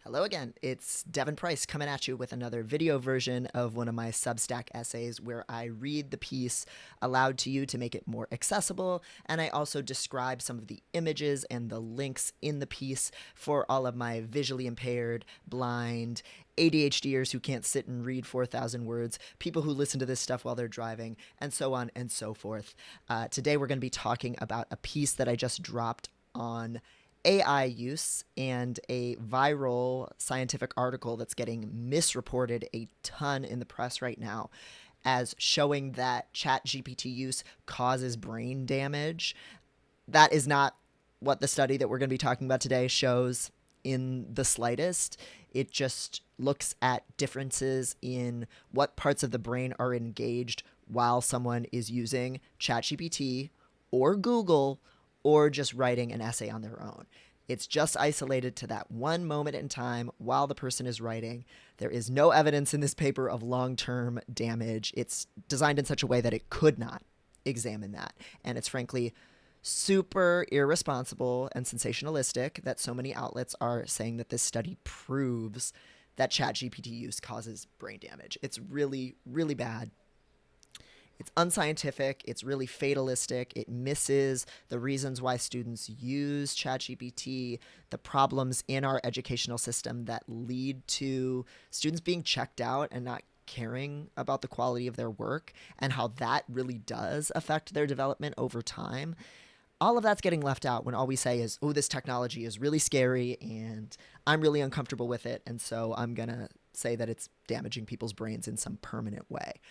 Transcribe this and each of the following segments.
Hello again. It's Devin Price coming at you with another video version of one of my Substack essays where I read the piece aloud to you to make it more accessible, and I also describe some of the images and the links in the piece for all of my visually impaired, blind, ADHDers who can't sit and read 4,000 words, people who listen to this stuff while they're driving, and so on and so forth. Today we're going to be talking about a piece that I just dropped on AI use and a viral scientific article that's getting misreported a ton in the press right now as showing that ChatGPT use causes brain damage. That is not what the study that we're going to be talking about today shows in the slightest. It just looks at differences in what parts of the brain are engaged while someone is using ChatGPT or Google or just writing an essay on their own. It's just isolated to that one moment in time while the person is writing. There is no evidence in this paper of long-term damage. It's designed in such a way that it could not examine that. And it's frankly super irresponsible and sensationalistic that so many outlets are saying that this study proves that ChatGPT use causes brain damage. It's really, really bad. It's unscientific, it's really fatalistic, it misses the reasons why students use ChatGPT, the problems in our educational system that lead to students being checked out and not caring about the quality of their work, and how that really does affect their development over time. All of that's getting left out when all we say is, oh, this technology is really scary and I'm really uncomfortable with it, and so I'm going to say that it's damaging people's brains in some permanent way.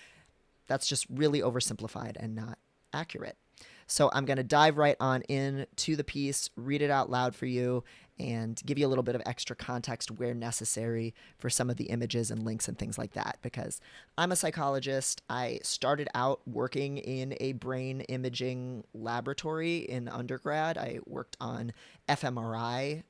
That's just really oversimplified and not accurate. So I'm going to dive right on into the piece, read it out loud for you, and give you a little bit of extra context where necessary for some of the images and links and things like that. Because I'm a psychologist. I started out working in a brain imaging laboratory in undergrad. I worked on fMRI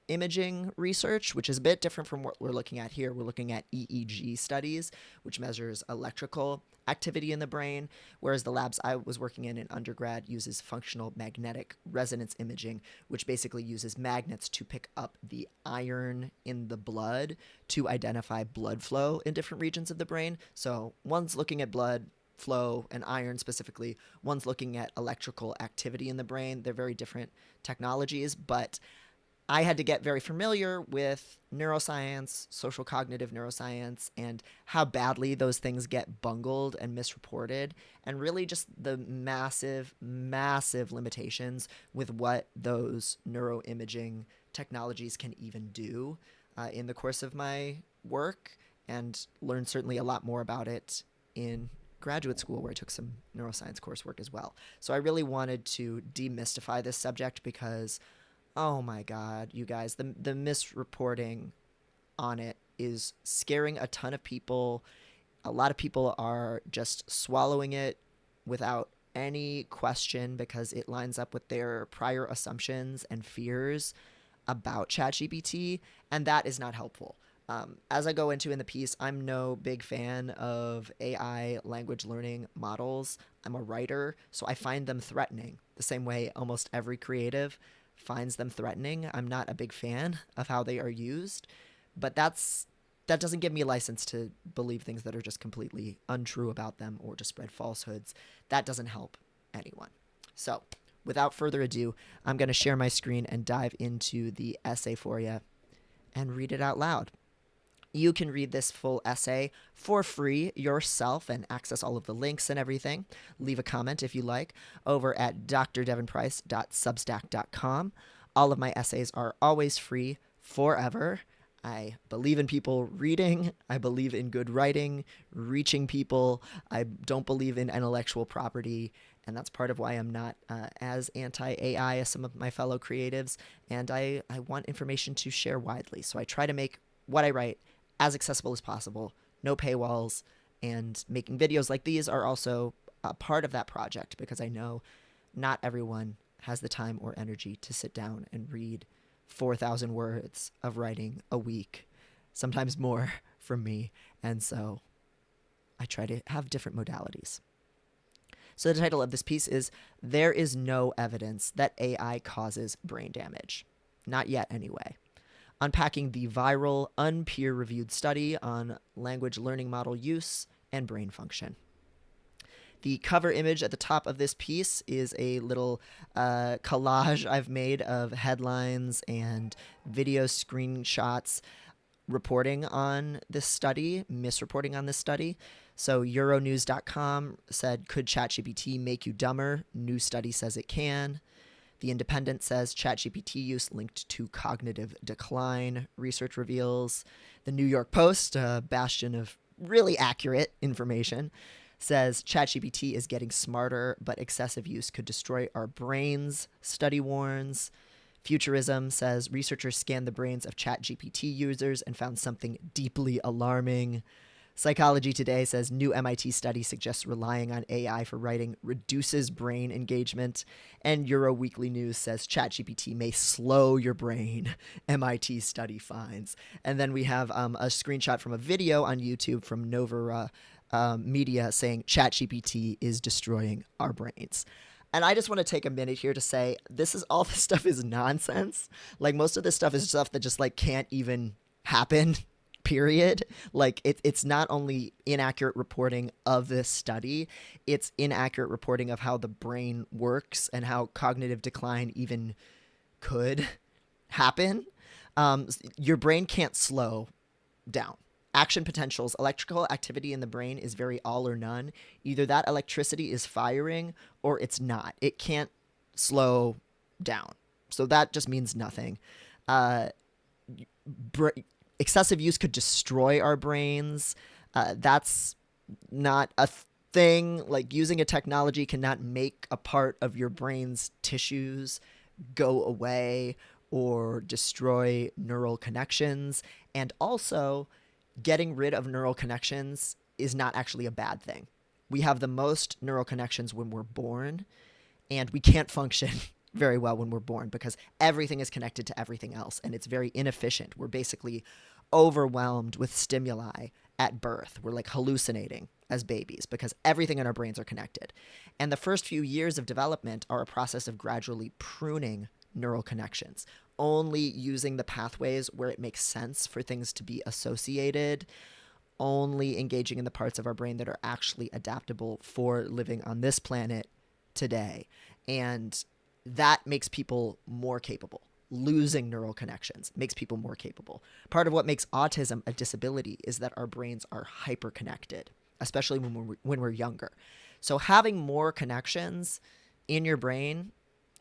imaging research, which is a bit different from what we're looking at here. We're looking at EEG studies, which measures electrical activity in the brain, whereas the labs I was working in undergrad uses functional magnetic resonance imaging, which basically uses magnets to pick up the iron in the blood to identify blood flow in different regions of the brain. So one's looking at blood flow and iron specifically, one's looking at electrical activity in the brain. They're very different technologies, but I had to get very familiar with neuroscience, social cognitive neuroscience, and how badly those things get bungled and misreported, and really just the massive, massive limitations with what those neuroimaging technologies can even do in the course of my work, and learned certainly a lot more about it in graduate school where I took some neuroscience coursework as well. So I really wanted to demystify this subject because oh my God, you guys, the misreporting on it is scaring a ton of people. A lot of people are just swallowing it without any question because it lines up with their prior assumptions and fears about ChatGPT, and that is not helpful. As I go into in the piece, I'm no big fan of AI language learning models. I'm a writer, so I find them threatening, the same way almost every creative finds them threatening. I'm not a big fan of how they are used, but that doesn't give me a license to believe things that are just completely untrue about them or to spread falsehoods. That doesn't help anyone. So, without further ado, I'm going to share my screen and dive into the essay for you and read it out loud. You can read this full essay for free yourself and access all of the links and everything. Leave a comment if you like over at drdevinprice.substack.com. All of my essays are always free forever. I believe in people reading. I believe in good writing, reaching people. I don't believe in intellectual property, and that's part of why I'm not as anti-AI as some of my fellow creatives, and I want information to share widely. So I try to make what I write as accessible as possible, no paywalls, and making videos like these are also a part of that project because I know not everyone has the time or energy to sit down and read 4,000 words of writing a week, sometimes more from me, and so I try to have different modalities. So the title of this piece is There is no evidence that AI causes brain damage. Not yet, anyway. unpacking the viral, unpeer-reviewed study on language learning model use and brain function. The cover image at the top of this piece is a little collage I've made of headlines and video screenshots reporting on this study, misreporting on this study. So Euronews.com said, could ChatGPT make you dumber? New study says it can. The Independent says ChatGPT use linked to cognitive decline, research reveals. The New York Post, a bastion of really accurate information, says ChatGPT is getting smarter, but excessive use could destroy our brains, study warns. Futurism says researchers scanned the brains of ChatGPT users and found something deeply alarming. Psychology Today says new MIT study suggests relying on AI for writing reduces brain engagement. And Euro Weekly News says ChatGPT may slow your brain. MIT study finds. And then we have a screenshot from a video on YouTube from Nova Media saying ChatGPT is destroying our brains. And I just want to take a minute here to say all this stuff is nonsense. Like, most of this stuff is stuff that just like can't even happen, period. Like, it's not only inaccurate reporting of this study, it's inaccurate reporting of how the brain works and how cognitive decline even could happen. Your brain can't slow down. Action potentials, electrical activity in the brain is very all or none. Either that electricity is firing or it's not. It can't slow down. So that just means nothing. Excessive use could destroy our brains. That's not a thing. Like, using a technology cannot make a part of your brain's tissues go away or destroy neural connections. And also, getting rid of neural connections is not actually a bad thing. We have the most neural connections when we're born, and we can't function very well when we're born because everything is connected to everything else, and it's very inefficient. We're basically overwhelmed with stimuli at birth. We're like hallucinating as babies because everything in our brains are connected. And the first few years of development are a process of gradually pruning neural connections, only using the pathways where it makes sense for things to be associated, only engaging in the parts of our brain that are actually adaptable for living on this planet today. And that makes people more capable. Losing neural connections makes people more capable. Part of what makes autism a disability is that our brains are hyperconnected, especially when we're younger. So having more connections in your brain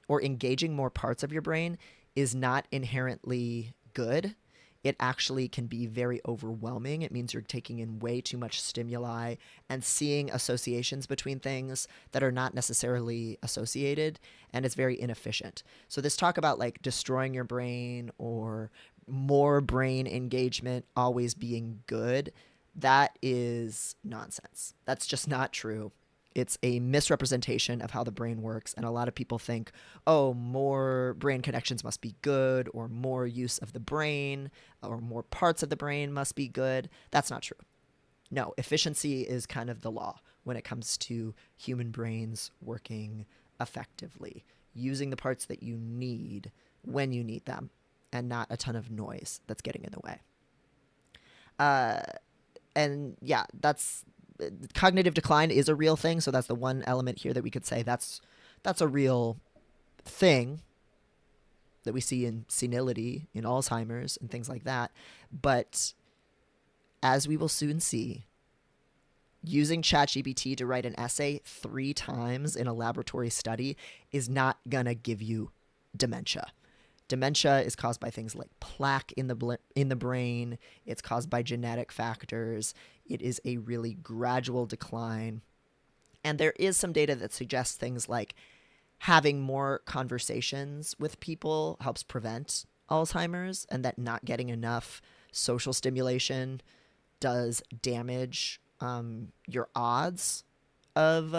or engaging more parts of your brain is not inherently good. It actually can be very overwhelming. It means you're taking in way too much stimuli and seeing associations between things that are not necessarily associated, and it's very inefficient. So this talk about like destroying your brain or more brain engagement always being good, that is nonsense. That's just not true. It's a misrepresentation of how the brain works. And a lot of people think, oh, more brain connections must be good, or more use of the brain, or more parts of the brain must be good. That's not true. No, efficiency is kind of the law when it comes to human brains working effectively, using the parts that you need when you need them, and not a ton of noise that's getting in the way. And yeah, cognitive decline is a real thing. So that's the one element here that we could say that's a real thing that we see in senility, in Alzheimer's, and things like that. But as we will soon see, using ChatGPT to write an essay 3 times in a laboratory study is not going to give you dementia. Dementia is caused by things like plaque in the brain. It's caused by genetic factors. It is a really gradual decline. And there is some data that suggests things like having more conversations with people helps prevent Alzheimer's, and that not getting enough social stimulation does damage your odds of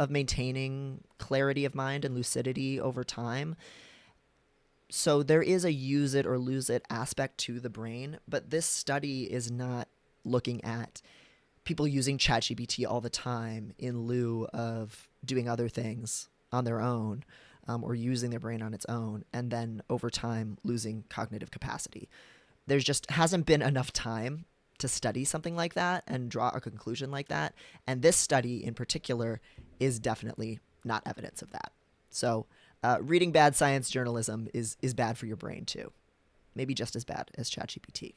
maintaining clarity of mind and lucidity over time. So there is a use it or lose it aspect to the brain, but this study is not looking at people using ChatGPT all the time in lieu of doing other things on their own. or using their brain on its own, and then over time losing cognitive capacity. There just hasn't been enough time to study something like that and draw a conclusion like that. And this study in particular is definitely not evidence of that. So reading bad science journalism is bad for your brain too. Maybe just as bad as ChatGPT.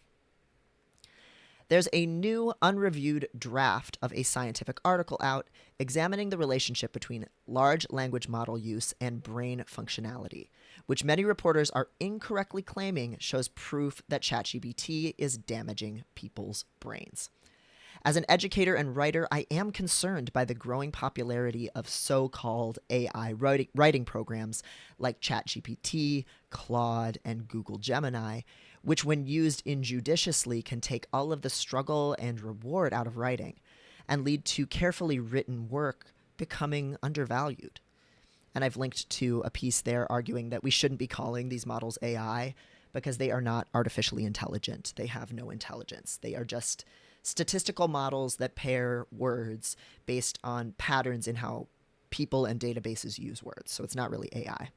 There's a new unreviewed draft of a scientific article out examining the relationship between large language model use and brain functionality, which many reporters are incorrectly claiming shows proof that ChatGPT is damaging people's brains. As an educator and writer, I am concerned by the growing popularity of so-called AI writing programs like ChatGPT, Claude, and Google Gemini, which when used injudiciously can take all of the struggle and reward out of writing and lead to carefully written work becoming undervalued. And I've linked to a piece there arguing that we shouldn't be calling these models AI because they are not artificially intelligent. They have no intelligence. They are just statistical models that pair words based on patterns in how people and databases use words. So it's not really AI.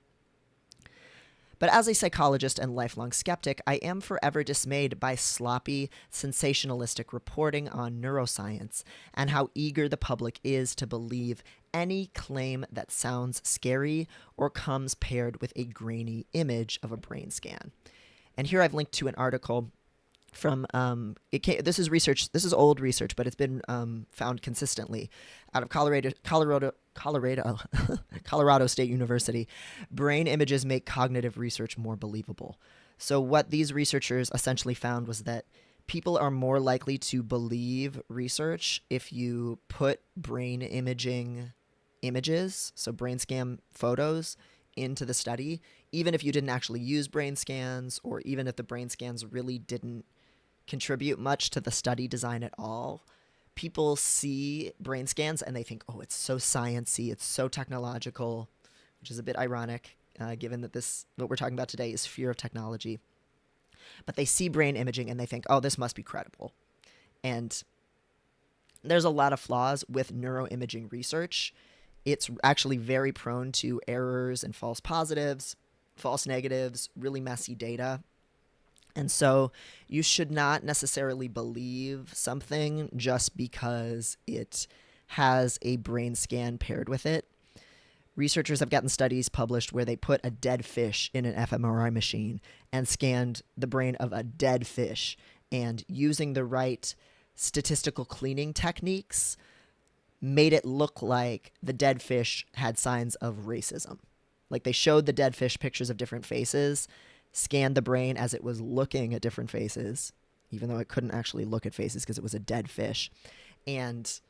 But as a psychologist and lifelong skeptic, I am forever dismayed by sloppy, sensationalistic reporting on neuroscience and how eager the public is to believe any claim that sounds scary or comes paired with a grainy image of a brain scan. And here I've linked to an article from this is research. This is old research, but it's been found consistently out of Colorado State University. Brain images make cognitive research more believable. So what these researchers essentially found was that people are more likely to believe research if you put brain imaging images, so brain scan photos, into the study, even if you didn't actually use brain scans, or even if the brain scans really didn't contribute much to the study design at all. People see brain scans and they think, oh, it's so sciencey, it's so technological, which is a bit ironic, given that what we're talking about today is fear of technology. But they see brain imaging and they think, oh, this must be credible. And there's a lot of flaws with neuroimaging research. It's actually very prone to errors and false positives, false negatives, really messy data. And so you should not necessarily believe something just because it has a brain scan paired with it. Researchers have gotten studies published where they put a dead fish in an fMRI machine and scanned the brain of a dead fish, and using the right statistical cleaning techniques made it look like the dead fish had signs of racism. Like they showed the dead fish pictures of different faces, scanned the brain as it was looking at different faces, even though it couldn't actually look at faces because it was a dead fish, and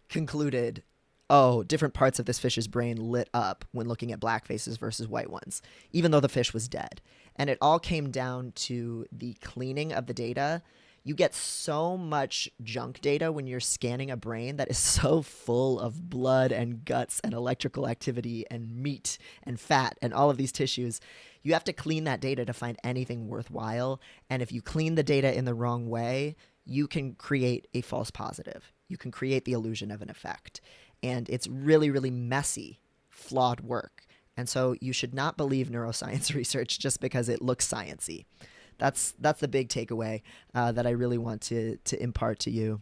concluded, oh, different parts of this fish's brain lit up when looking at black faces versus white ones, even though the fish was dead. And it all came down to the cleaning of the data. You get so much junk data when you're scanning a brain that is so full of blood and guts and electrical activity and meat and fat and all of these tissues. You have to clean that data to find anything worthwhile. And if you clean the data in the wrong way, you can create a false positive. You can create the illusion of an effect. And it's really, really messy, flawed work. And so you should not believe neuroscience research just because it looks sciencey. That's the big takeaway that I really want to impart to you.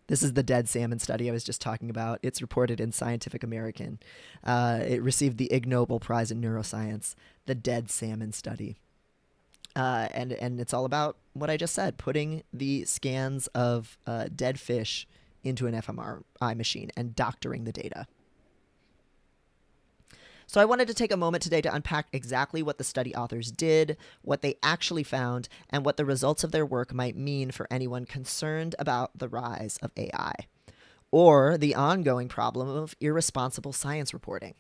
This is the dead salmon study I was just talking about. It's reported in Scientific American. It received the Ig Nobel Prize in Neuroscience, the dead salmon study. And it's all about what I just said, putting the scans of dead fish into an fMRI machine and doctoring the data. So I wanted to take a moment today to unpack exactly what the study authors did, what they actually found, and what the results of their work might mean for anyone concerned about the rise of AI, or the ongoing problem of irresponsible science reporting.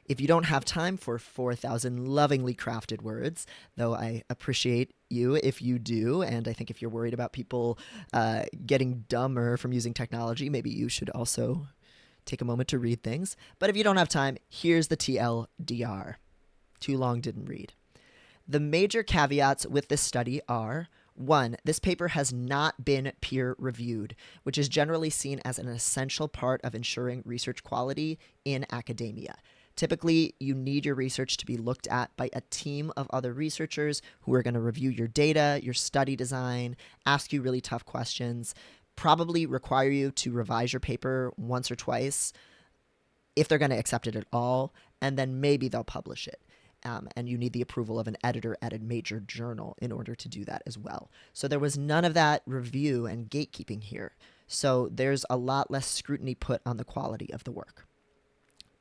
If you don't have time for 4,000 lovingly crafted words, though I appreciate you if you do, and I think if you're worried about people getting dumber from using technology, maybe you should also take a moment to read things. But if you don't have time, here's the TLDR. Too long, didn't read. The major caveats with this study are: 1, this paper has not been peer-reviewed, which is generally seen as an essential part of ensuring research quality in academia. Typically, you need your research to be looked at by a team of other researchers who are going to review your data, your study design, ask you really tough questions, probably require you to revise your paper once or twice if they're going to accept it at all, and then maybe they'll publish it. And you need the approval of an editor at a major journal in order to do that as well. So there was none of that review and gatekeeping here. So there's a lot less scrutiny put on the quality of the work.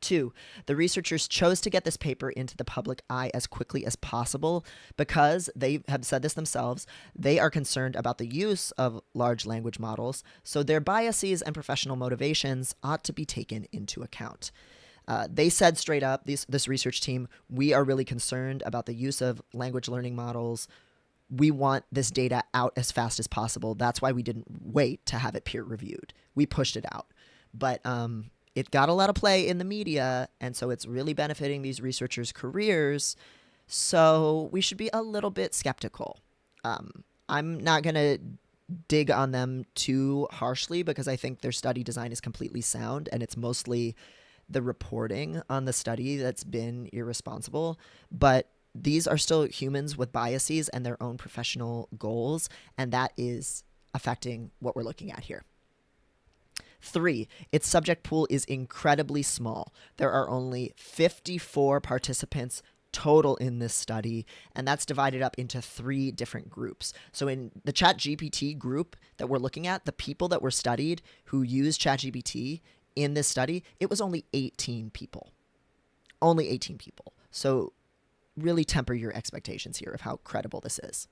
2, the researchers chose to get this paper into the public eye as quickly as possible because they have said this themselves. They are concerned about the use of large language models, so their biases and professional motivations ought to be taken into account. They said straight up, this research team, we are really concerned about the use of language learning models. We want this data out as fast as possible. That's why we didn't wait to have it peer reviewed. We pushed it out. But it got a lot of play in the media, and so it's really benefiting these researchers' careers. So we should be a little bit skeptical. I'm not going to dig on them too harshly because I think their study design is completely sound, and it's mostly the reporting on the study that's been irresponsible. But these are still humans with biases and their own professional goals, and that is affecting what we're looking at here. 3, its subject pool is incredibly small. There are only 54 participants total in this study, and that's divided up into 3 different groups. So in the ChatGPT group that we're looking at, the people that were studied who used ChatGPT in this study, it was only 18 people. Only 18 people. So really temper your expectations here of how credible this is.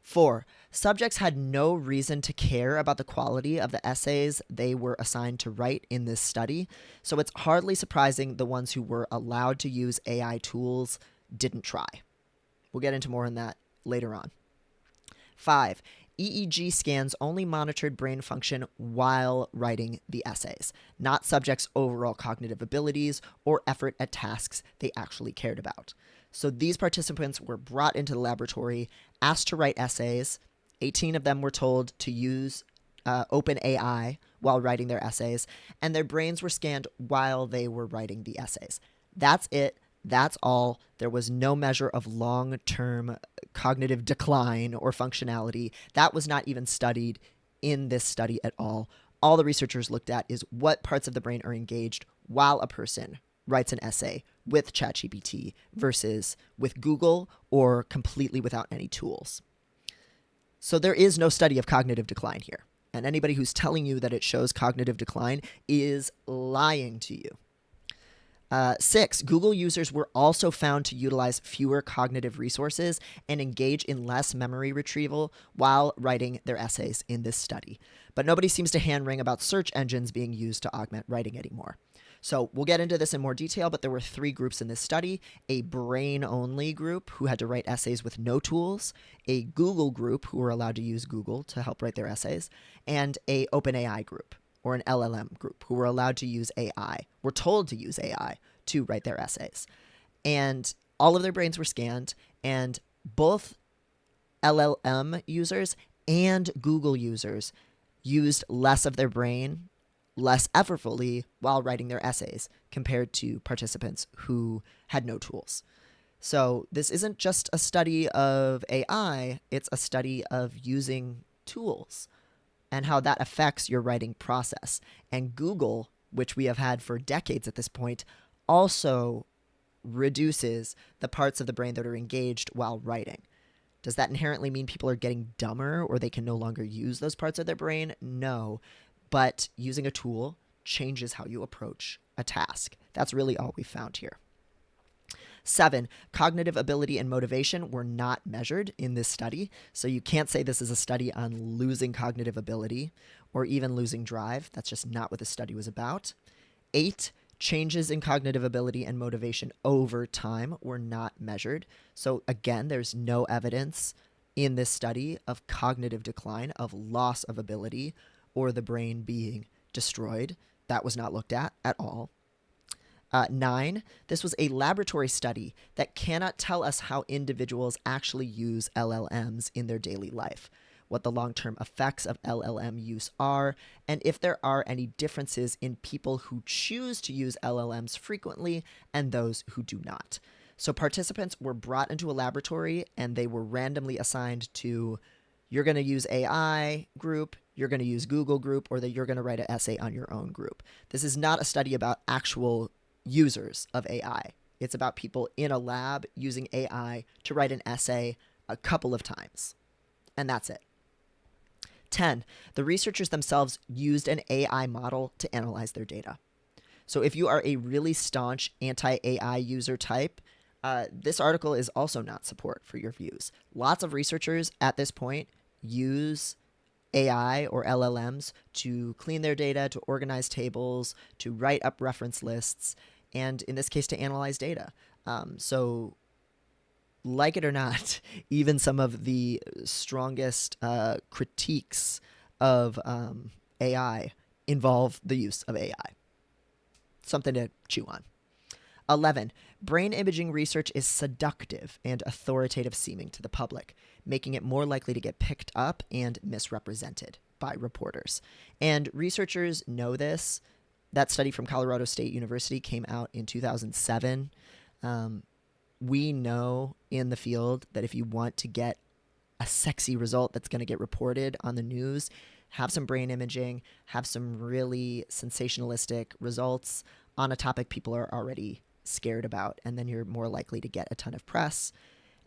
4, subjects had no reason to care about the quality of the essays they were assigned to write in this study, so it's hardly surprising the ones who were allowed to use AI tools didn't try. We'll get into more on that later on. 5, EEG scans only monitored brain function while writing the essays, not subjects' overall cognitive abilities or effort at tasks they actually cared about. So these participants were brought into the laboratory, asked to write essays. 18 of them were told to use OpenAI while writing their essays, and their brains were scanned while they were writing the essays. That's it. That's all. There was no measure of long-term cognitive decline or functionality. That was not even studied in this study at all. All the researchers looked at is what parts of the brain are engaged while a person writes an essay with ChatGPT versus with Google or completely without any tools. So there is no study of cognitive decline here. And anybody who's telling you that it shows cognitive decline is lying to you. 6, Google users were also found to utilize fewer cognitive resources and engage in less memory retrieval while writing their essays in this study. But nobody seems to hand-wring about search engines being used to augment writing anymore. So we'll get into this in more detail, but there were 3 groups in this study: a brain-only group who had to write essays with no tools, a Google group who were allowed to use Google to help write their essays, and a OpenAI group, or an LLM group, who were allowed to use AI, were told to use AI to write their essays. And all of their brains were scanned, and both LLM users and Google users used less of their brain, less effortfully while writing their essays compared to participants who had no tools. So this isn't just a study of AI, it's a study of using tools and how that affects your writing process. And Google, which we have had for decades at this point, also reduces the parts of the brain that are engaged while writing. Does that inherently mean people are getting dumber or they can no longer use those parts of their brain? No, but using a tool changes how you approach a task. That's really all we found here. 7, cognitive ability and motivation were not measured in this study, so you can't say this is a study on losing cognitive ability or even losing drive. That's just not what the study was about. 8, changes in cognitive ability and motivation over time were not measured. So again, there's no evidence in this study of cognitive decline, of loss of ability, or the brain being destroyed. That was not looked at all. 9, this was a laboratory study that cannot tell us how individuals actually use LLMs in their daily life. what the long-term effects of LLM use are, and if there are any differences in people who choose to use LLMs frequently and those who do not. So participants were brought into a laboratory and they were randomly assigned to, you're going to use AI group, you're going to use Google group, or that you're going to write an essay on your own group. This is not a study about actual users of AI. It's about people in a lab using AI to write an essay a couple of times. And that's it. 10, the researchers themselves used an AI model to analyze their data. So if you are a really staunch anti-AI user type, this article is also not support for your views. Lots of researchers at this point use AI or LLMs to clean their data, to organize tables, to write up reference lists, and in this case, to analyze data. So like it or not, even some of the strongest critiques of AI involve the use of AI. Something to chew on. 11, brain imaging research is seductive and authoritative seeming to the public, making it more likely to get picked up and misrepresented by reporters. And researchers know this. That study from Colorado State University came out in 2007. We know in the field that if you want to get a sexy result that's going to get reported on the news, have some brain imaging, have some really sensationalistic results on a topic people are already scared about, and then you're more likely to get a ton of press.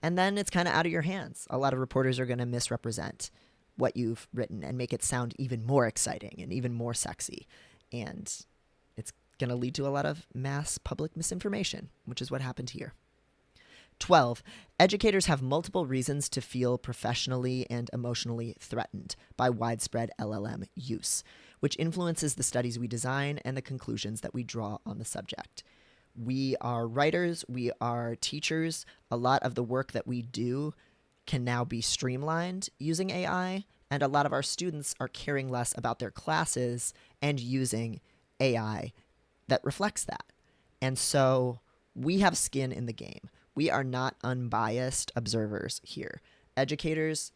And then it's kind of out of your hands. A lot of reporters are going to misrepresent what you've written and make it sound even more exciting and even more sexy. And it's going to lead to a lot of mass public misinformation, which is what happened here. 12, educators have multiple reasons to feel professionally and emotionally threatened by widespread LLM use, which influences the studies we design and the conclusions that we draw on the subject. We are writers, we are teachers. A lot of the work that we do can now be streamlined using AI, and a lot of our students are caring less about their classes and using AI that reflects that. And so we have skin in the game. We are not unbiased observers here. Educators,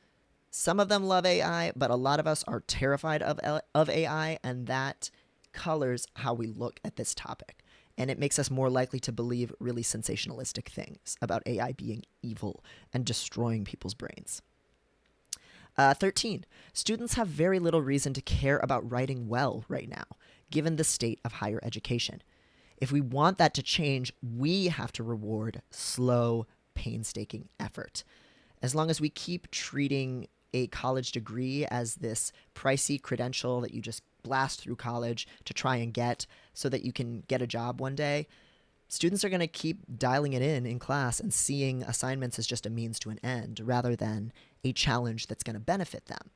some of them love AI, but a lot of us are terrified of AI, and that colors how we look at this topic. And it makes us more likely to believe really sensationalistic things about AI being evil and destroying people's brains. 13, students have very little reason to care about writing well right now, given the state of higher education. If we want that to change, we have to reward slow, painstaking effort. As long as we keep treating a college degree as this pricey credential that you just blast through college to try and get so that you can get a job one day, students are going to keep dialing it in class and seeing assignments as just a means to an end rather than a challenge that's going to benefit them.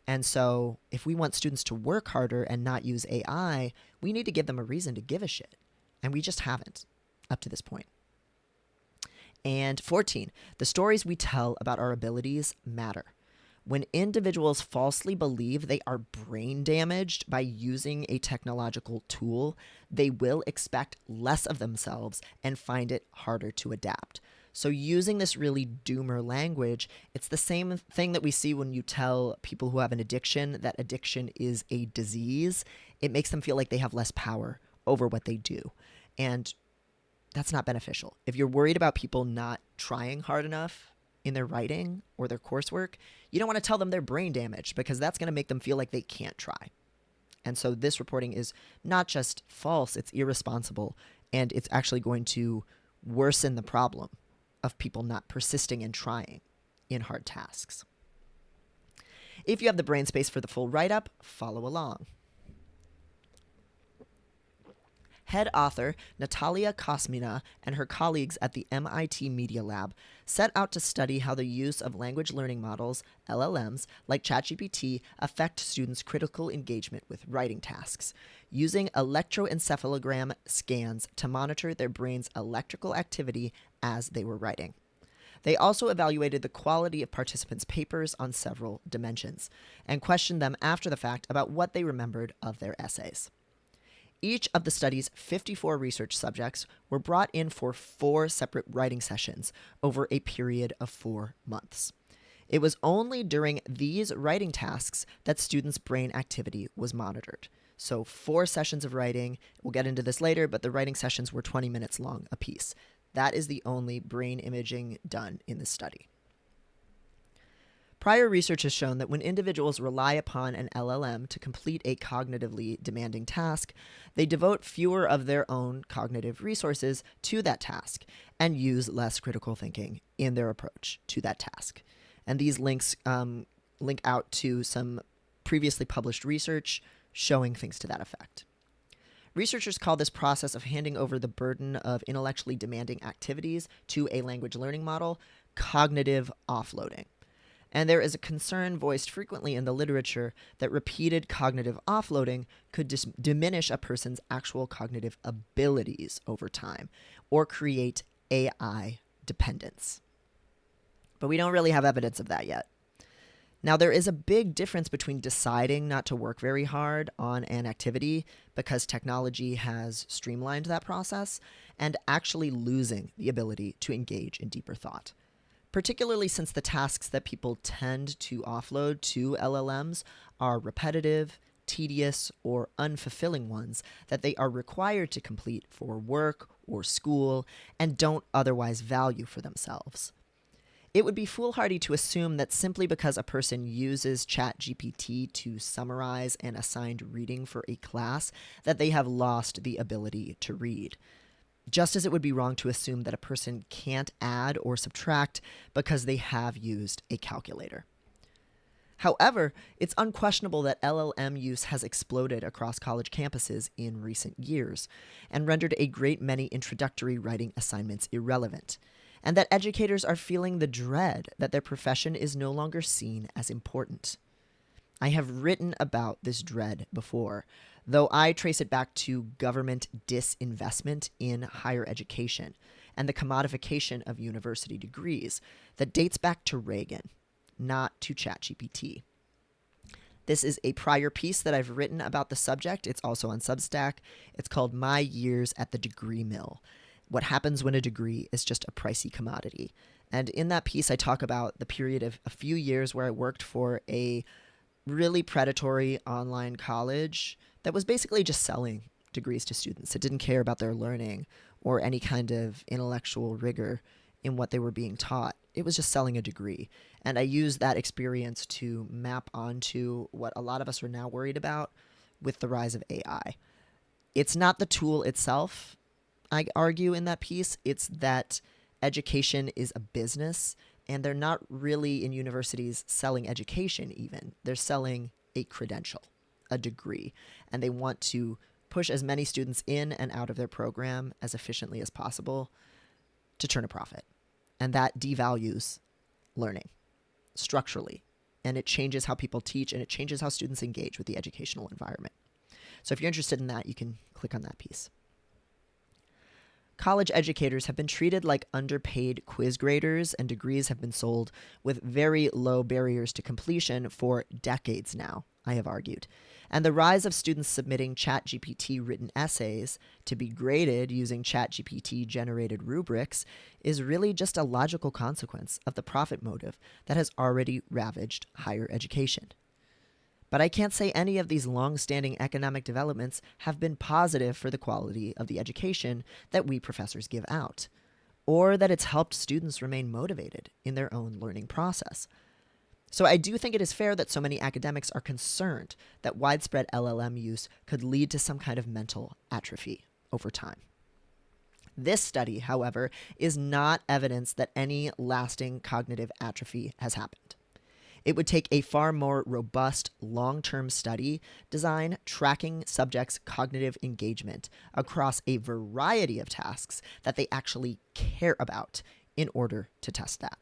And so if we want students to work harder and not use AI, we need to give them a reason to give a shit. And we just haven't up to this point. And 14, the stories we tell about our abilities matter. When individuals falsely believe they are brain damaged by using a technological tool, they will expect less of themselves and find it harder to adapt. So using this really doomer language, it's the same thing that we see when you tell people who have an addiction that addiction is a disease. It makes them feel like they have less power over what they do. And that's not beneficial. If you're worried about people not trying hard enough in their writing or their coursework, you don't want to tell them they're brain damaged because that's going to make them feel like they can't try. And so this reporting is not just false, it's irresponsible, and it's actually going to worsen the problem of people not persisting and trying in hard tasks. If you have the brain space for the full write-up, follow along. Head author Natalia Kosmina and her colleagues at the MIT Media Lab set out to study how the use of language learning models, LLMs, like ChatGPT affect students' critical engagement with writing tasks, using electroencephalogram scans to monitor their brain's electrical activity as they were writing. They also evaluated the quality of participants' papers on several dimensions and questioned them after the fact about what they remembered of their essays. Each of the study's 54 research subjects were brought in for 4 separate writing sessions over a period of 4 months. It was only during these writing tasks that students' brain activity was monitored. So 4 sessions of writing, we'll get into this later, but the writing sessions were 20 minutes long apiece. That is the only brain imaging done in this study. Prior research has shown that when individuals rely upon an LLM to complete a cognitively demanding task, they devote fewer of their own cognitive resources to that task and use less critical thinking in their approach to that task. And these links link out to some previously published research showing things to that effect. Researchers call this process of handing over the burden of intellectually demanding activities to a language learning model cognitive offloading. And there is a concern voiced frequently in the literature that repeated cognitive offloading could diminish a person's actual cognitive abilities over time or create AI dependence. But we don't really have evidence of that yet. Now, there is a big difference between deciding not to work very hard on an activity because technology has streamlined that process and actually losing the ability to engage in deeper thought. Particularly since the tasks that people tend to offload to LLMs are repetitive, tedious, or unfulfilling ones that they are required to complete for work or school and don't otherwise value for themselves. It would be foolhardy to assume that simply because a person uses ChatGPT to summarize an assigned reading for a class, that they have lost the ability to read. Just as it would be wrong to assume that a person can't add or subtract because they have used a calculator. However, it's unquestionable that LLM use has exploded across college campuses in recent years and rendered a great many introductory writing assignments irrelevant, and that educators are feeling the dread that their profession is no longer seen as important. I have written about this dread before, though I trace it back to government disinvestment in higher education and the commodification of university degrees that dates back to Reagan, not to ChatGPT. This is a prior piece that I've written about the subject. It's also on Substack. It's called My Years at the Degree Mill: What Happens When a Degree is Just a Pricey Commodity. And in that piece, I talk about the period of a few years where I worked for a really predatory online college that was basically just selling degrees to students. It didn't care about their learning or any kind of intellectual rigor in what they were being taught. It was just selling a degree. And I used that experience to map onto what a lot of us are now worried about with the rise of AI. It's not the tool itself, I argue in that piece. It's that education is a business, and they're not really in universities selling education even. They're selling a credential, a degree, and they want to push as many students in and out of their program as efficiently as possible to turn a profit. And that devalues learning structurally, and it changes how people teach, and it changes how students engage with the educational environment. So if you're interested in that, you can click on that piece. College educators have been treated like underpaid quiz graders, and degrees have been sold with very low barriers to completion for decades now, I have argued. And the rise of students submitting ChatGPT written essays to be graded using ChatGPT generated rubrics is really just a logical consequence of the profit motive that has already ravaged higher education. But I can't say any of these long-standing economic developments have been positive for the quality of the education that we professors give out, or that it's helped students remain motivated in their own learning process. So I do think it is fair that so many academics are concerned that widespread LLM use could lead to some kind of mental atrophy over time. This study, however, is not evidence that any lasting cognitive atrophy has happened. It would take a far more robust long-term study design tracking subjects' cognitive engagement across a variety of tasks that they actually care about in order to test that.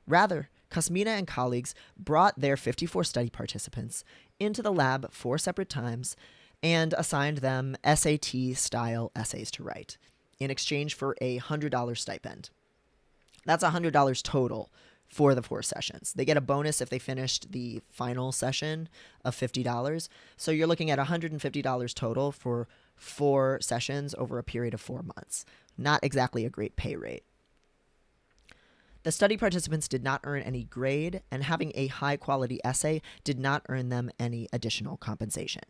Rather, Cosmina and colleagues brought their 54 study participants into the lab 4 separate times and assigned them SAT-style essays to write in exchange for a $100 stipend. That's $100 total for the 4 sessions. They get a bonus if they finished the final session of $50. So you're looking at $150 total for 4 sessions over a period of 4 months. Not exactly a great pay rate. The study participants did not earn any grade, and having a high-quality essay did not earn them any additional compensation.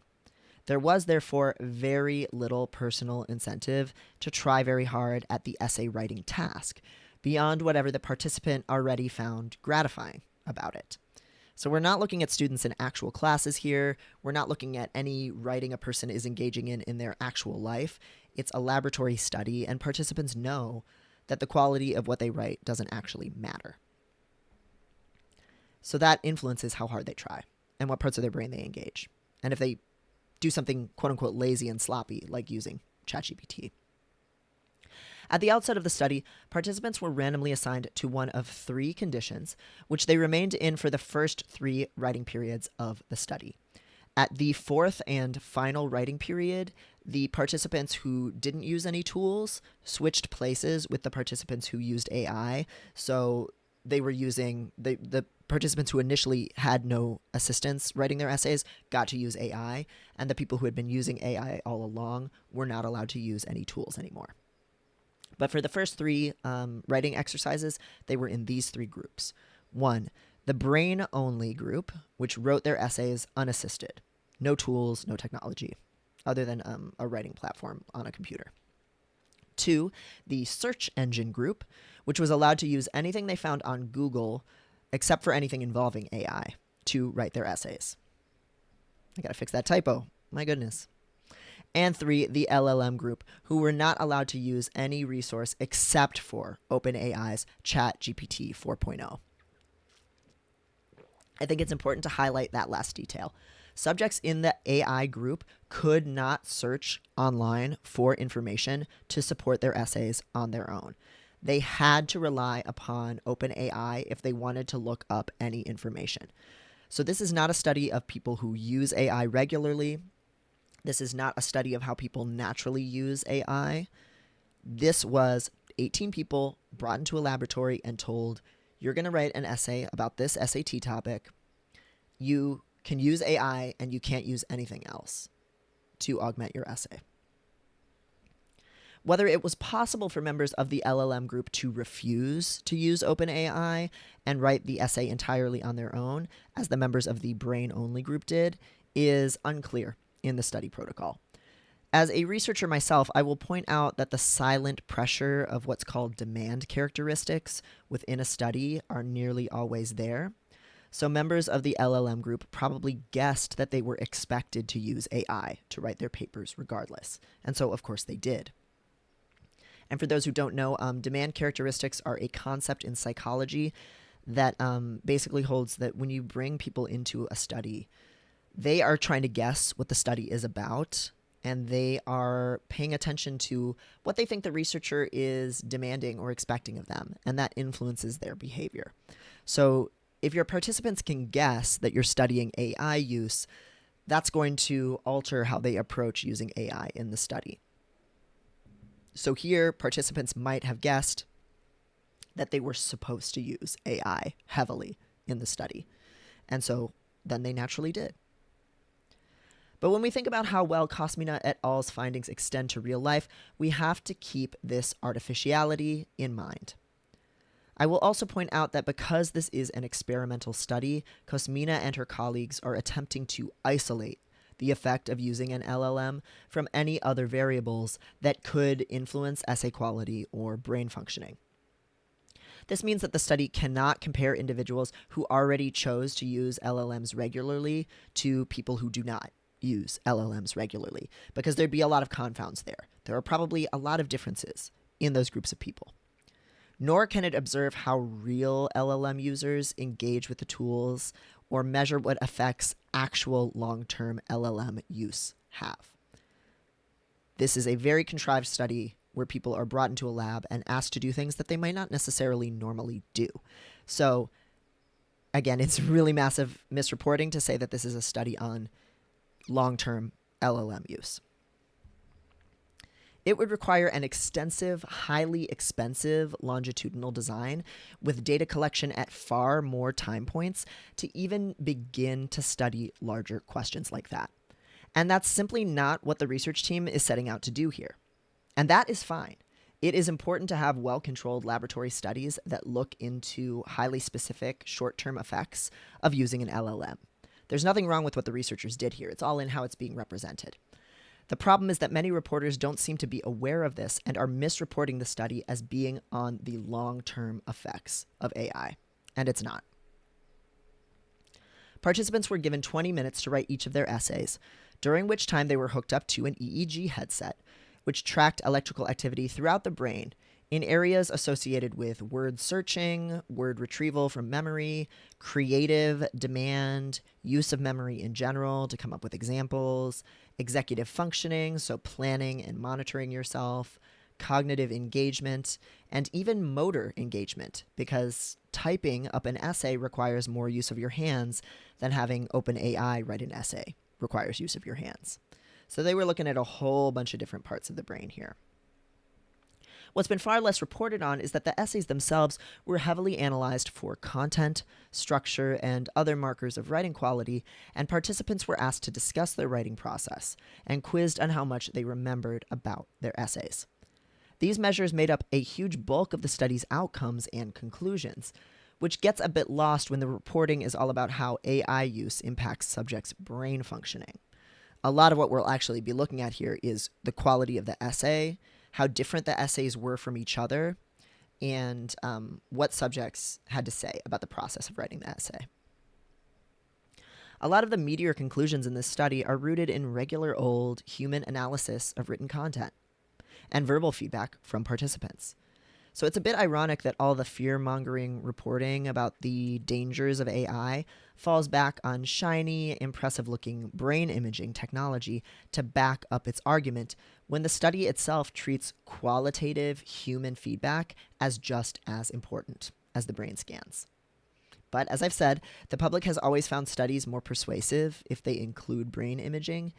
There was, therefore, very little personal incentive to try very hard at the essay writing task, beyond whatever the participant already found gratifying about it. So we're not looking at students in actual classes here. We're not looking at any writing a person is engaging in their actual life. It's a laboratory study, and participants know that the quality of what they write doesn't actually matter. So that influences how hard they try and what parts of their brain they engage, and if they do something quote-unquote lazy and sloppy, like using ChatGPT. At the outset of the study, participants were randomly assigned to one of 3 conditions, which they remained in for the first 3 writing periods of the study. At the 4th and final writing period, the participants who didn't use any tools switched places with the participants who used AI. So they were using the participants who initially had no assistance writing their essays got to use AI, and the people who had been using AI all along were not allowed to use any tools anymore. But for the first 3 writing exercises, they were in these 3 groups. 1, the brain-only group, which wrote their essays unassisted. No tools, no technology, other than a writing platform on a computer. 2, the search engine group, which was allowed to use anything they found on Google, except for anything involving AI, to write their essays. I gotta fix that typo. My goodness. And 3, the LLM group, who were not allowed to use any resource except for OpenAI's ChatGPT 4.0. I think it's important to highlight that last detail. Subjects in the AI group could not search online for information to support their essays on their own. They had to rely upon OpenAI if they wanted to look up any information. So this is not a study of people who use AI regularly. This is not a study of how people naturally use AI. This was 18 people brought into a laboratory and told, you're going to write an essay about this SAT topic. You can use AI and you can't use anything else to augment your essay. Whether it was possible for members of the LLM group to refuse to use OpenAI and write the essay entirely on their own, as the members of the brain-only group did, is unclear in the study protocol. As a researcher myself, I will point out that the silent pressure of what's called demand characteristics within a study are nearly always there. So members of the LLM group probably guessed that they were expected to use AI to write their papers regardless. And so, of course, they did. And for those who don't know, demand characteristics are a concept in psychology that basically holds that when you bring people into a study, they are trying to guess what the study is about, and they are paying attention to what they think the researcher is demanding or expecting of them, and that influences their behavior. So if your participants can guess that you're studying AI use, that's going to alter how they approach using AI in the study. So here, participants might have guessed that they were supposed to use AI heavily in the study, and so then they naturally did. But when we think about how well Kosmina et al.'s findings extend to real life, we have to keep this artificiality in mind. I will also point out that because this is an experimental study, Kosmina and her colleagues are attempting to isolate the effect of using an LLM from any other variables that could influence essay quality or brain functioning. This means that the study cannot compare individuals who already chose to use LLMs regularly to people who do not use LLMs regularly, because there'd be a lot of confounds there. There are probably a lot of differences in those groups of people. Nor can it observe how real LLM users engage with the tools or measure what effects actual long-term LLM use have. This is a very contrived study where people are brought into a lab and asked to do things that they might not necessarily normally do. So, again, it's really massive misreporting to say that this is a study on long-term LLM use. It would require an extensive, highly expensive longitudinal design with data collection at far more time points to even begin to study larger questions like that. And that's simply not what the research team is setting out to do here. And that is fine. It is important to have well-controlled laboratory studies that look into highly specific short-term effects of using an LLM. There's nothing wrong with what the researchers did here. It's all in how it's being represented. The problem is that many reporters don't seem to be aware of this and are misreporting the study as being on the long-term effects of AI, and it's not. Participants were given 20 minutes to write each of their essays, during which time they were hooked up to an EEG headset, which tracked electrical activity throughout the brain in areas associated with word searching, word retrieval from memory, creative demand, use of memory in general to come up with examples, executive functioning, so planning and monitoring yourself, cognitive engagement, and even motor engagement, because typing up an essay requires more use of your hands than having OpenAI write an essay requires use of your hands. So they were looking at a whole bunch of different parts of the brain here. What's been far less reported on is that the essays themselves were heavily analyzed for content, structure, and other markers of writing quality, and participants were asked to discuss their writing process and quizzed on how much they remembered about their essays. These measures made up a huge bulk of the study's outcomes and conclusions, which gets a bit lost when the reporting is all about how AI use impacts subjects' brain functioning. A lot of what we'll actually be looking at here is the quality of the essay, how different the essays were from each other, and what subjects had to say about the process of writing the essay. A lot of the meatier conclusions in this study are rooted in regular old human analysis of written content and verbal feedback from participants. So it's a bit ironic that all the fear-mongering reporting about the dangers of AI falls back on shiny, impressive-looking brain imaging technology to back up its argument, when the study itself treats qualitative human feedback as just as important as the brain scans. But as I've said, the public has always found studies more persuasive if they include brain imaging,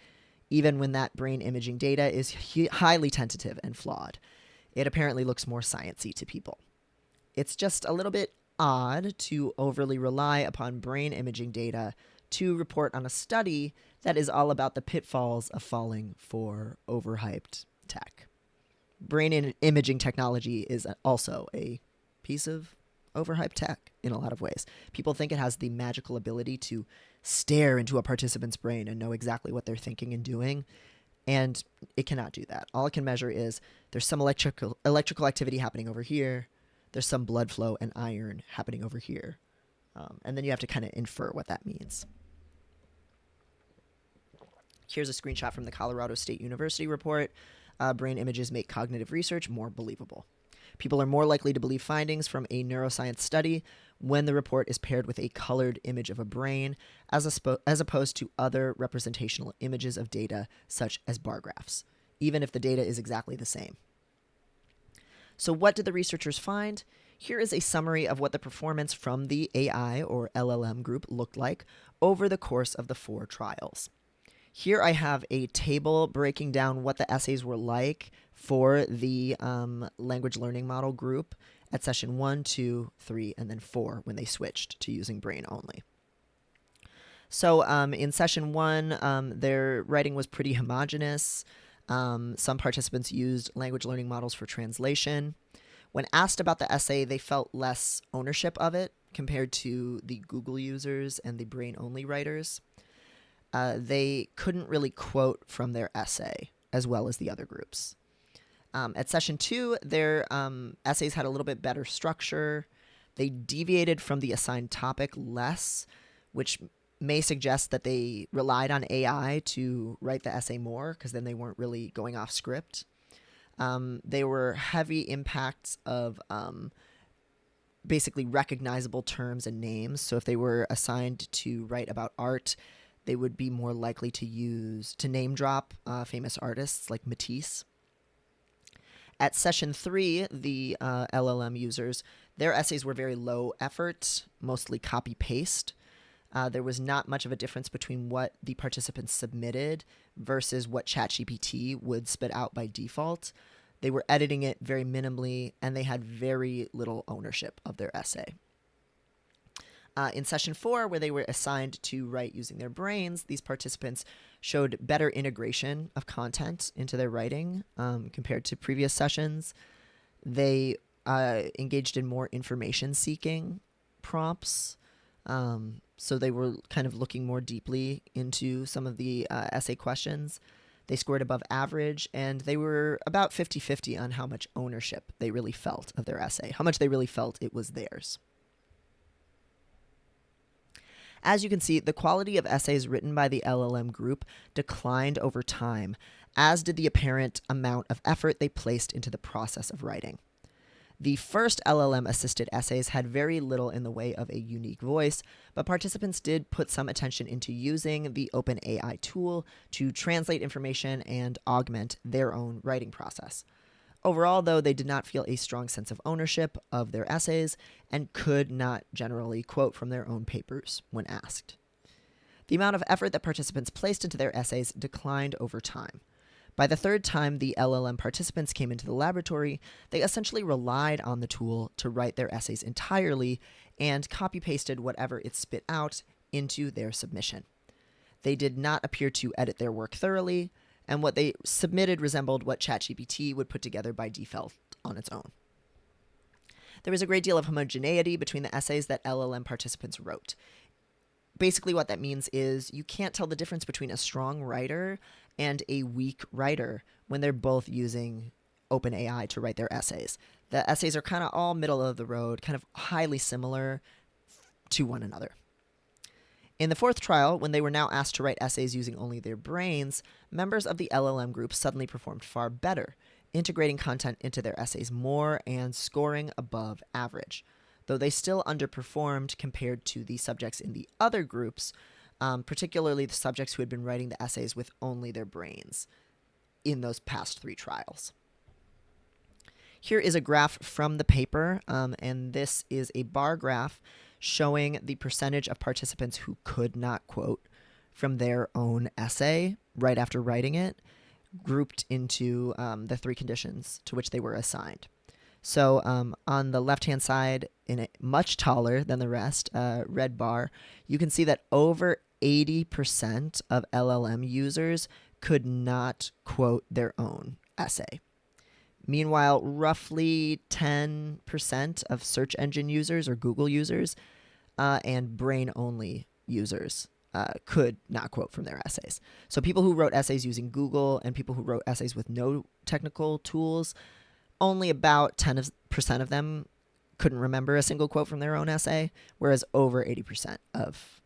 even when that brain imaging data is highly tentative and flawed. It apparently looks more sciencey to people. It's just a little bit odd to overly rely upon brain imaging data to report on a study that is all about the pitfalls of falling for overhyped tech. Brain imaging technology is also a piece of overhyped tech in a lot of ways. People think it has the magical ability to stare into a participant's brain and know exactly what they're thinking and doing, and it cannot do that. All it can measure is there's some electrical activity happening over here, there's some blood flow and iron happening over here, and then you have to kind of infer what that means. Here's a screenshot from the Colorado State University report. Brain images make cognitive research more believable. People are more likely to believe findings from a neuroscience study when the report is paired with a colored image of a brain, as opposed to other representational images of data, such as bar graphs, even if the data is exactly the same. So what did the researchers find? Here is a summary of what the performance from the AI or LLM group looked like over the course of the 4 trials. Here I have a table breaking down what the essays were like for the language learning model group at session 1, 2, 3, and then 4 when they switched to using brain only. So in session 1, their writing was pretty homogeneous. Some participants used language learning models for translation. When asked about the essay, they felt less ownership of it compared to the Google users and the brain-only writers. They couldn't really quote from their essay as well as the other groups. At session 2, their essays had a little bit better structure. They deviated from the assigned topic less, which may suggest that they relied on AI to write the essay more, because then they weren't really going off script. They were heavy impacts of basically recognizable terms and names. So if they were assigned to write about art, they would be more likely to name drop famous artists like Matisse. At session 3, the LLM users, their essays were very low effort, mostly copy-paste. There was not much of a difference between what the participants submitted versus what ChatGPT would spit out by default. They were editing it very minimally, and they had very little ownership of their essay. In session 4, where they were assigned to write using their brains, these participants showed better integration of content into their writing compared to previous sessions. They engaged in more information-seeking prompts. So they were kind of looking more deeply into some of the essay questions. They scored above average, and they were about 50-50 on how much ownership they really felt of their essay, how much they really felt it was theirs. As you can see, the quality of essays written by the LLM group declined over time, as did the apparent amount of effort they placed into the process of writing. The first LLM-assisted essays had very little in the way of a unique voice, but participants did put some attention into using the OpenAI tool to translate information and augment their own writing process. Overall, though, they did not feel a strong sense of ownership of their essays and could not generally quote from their own papers when asked. The amount of effort that participants placed into their essays declined over time. By the third time the LLM participants came into the laboratory, they essentially relied on the tool to write their essays entirely and copy-pasted whatever it spit out into their submission. They did not appear to edit their work thoroughly, and what they submitted resembled what ChatGPT would put together by default on its own. There was a great deal of homogeneity between the essays that LLM participants wrote. Basically, what that means is you can't tell the difference between a strong writer and a weak writer when they're both using OpenAI to write their essays. The essays are kind of all middle of the road, kind of highly similar to one another. In the fourth trial, when they were now asked to write essays using only their brains, members of the LLM group suddenly performed far better, integrating content into their essays more and scoring above average, though they still underperformed compared to the subjects in the other groups, particularly the subjects who had been writing the essays with only their brains in those past three trials. Here is a graph from the paper, and this is a bar graph showing the percentage of participants who could not quote from their own essay right after writing it, grouped into the three conditions to which they were assigned. So on the left-hand side, in a much taller than the rest, red bar, you can see that over 80% of LLM users could not quote their own essay. Meanwhile, roughly 10% of search engine users or Google users and brain-only users could not quote from their essays. So people who wrote essays using Google and people who wrote essays with no technical tools, only about 10% of them couldn't remember a single quote from their own essay, whereas over 80% of